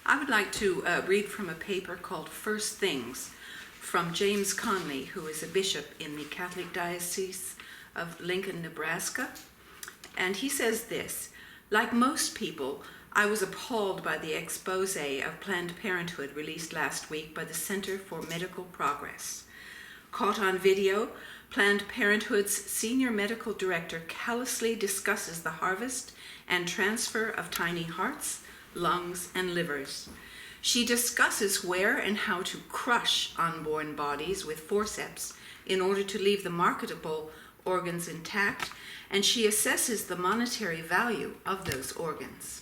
I would like to read from a paper called First Things from James Conley, who is a bishop in the Catholic Diocese of Lincoln, Nebraska. And he says this: like most people, I was appalled by the expose of Planned Parenthood released last week by the Center for Medical Progress. Caught on video, Planned Parenthood's senior medical director callously discusses the harvest and transfer of tiny hearts, lungs, and livers. She discusses where and how to crush unborn bodies with forceps in order to leave the marketable organs intact, and she assesses the monetary value of those organs.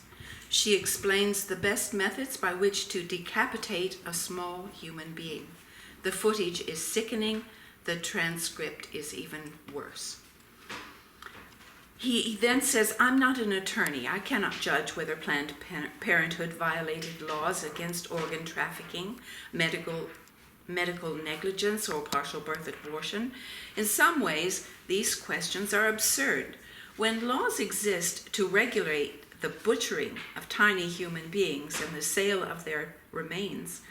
She explains the best methods by which to decapitate a small human being. The footage is sickening. The transcript is even worse. He then says, I'm not an attorney. I cannot judge whether Planned Parenthood violated laws against organ trafficking, medical negligence, or partial birth abortion. In some ways, these questions are absurd. When laws exist to regulate the butchering of tiny human beings and the sale of their remains,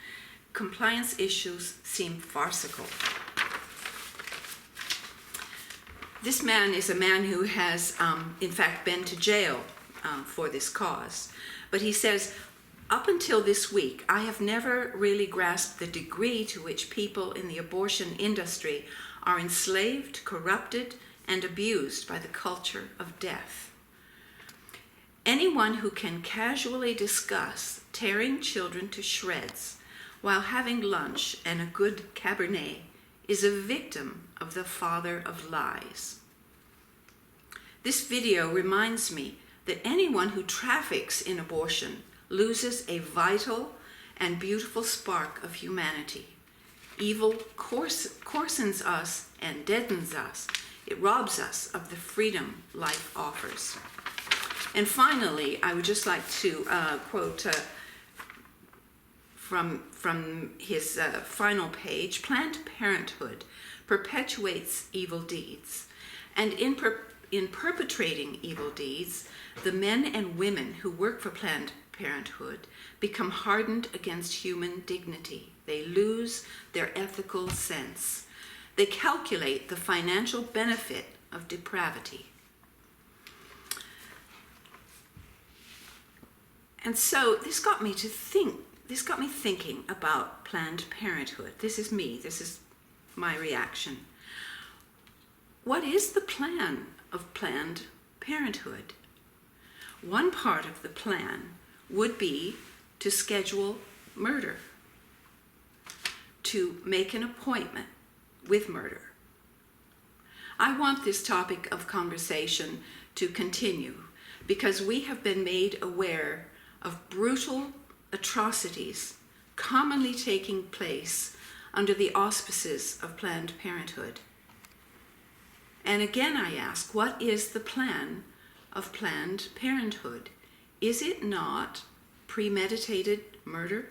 compliance issues seem farcical. This man is a man who has, in fact, been to jail for this cause. But he says, up until this week, I have never really grasped the degree to which people in the abortion industry are enslaved, corrupted, and abused by the culture of death. Anyone who can casually discuss tearing children to shreds while having lunch and a good Cabernet is a victim of the father of lies. This video reminds me that anyone who traffics in abortion loses a vital and beautiful spark of humanity. Evil coarsens us and deadens us. It robs us of the freedom life offers. And finally, I would just like to quote from his final page. Planned Parenthood perpetuates evil deeds, and in perpetrating evil deeds, the men and women who work for Planned Parenthood become hardened against human dignity. They lose their ethical sense. They calculate the financial benefit of depravity. And so this got me thinking about Planned Parenthood. This is me. This is my reaction. What is the plan of Planned Parenthood? One part of the plan would be to schedule murder, to make an appointment with murder. I want this topic of conversation to continue because we have been made aware of brutal atrocities commonly taking place under the auspices of Planned Parenthood. And again I ask, what is the plan of Planned Parenthood? Is it not premeditated murder?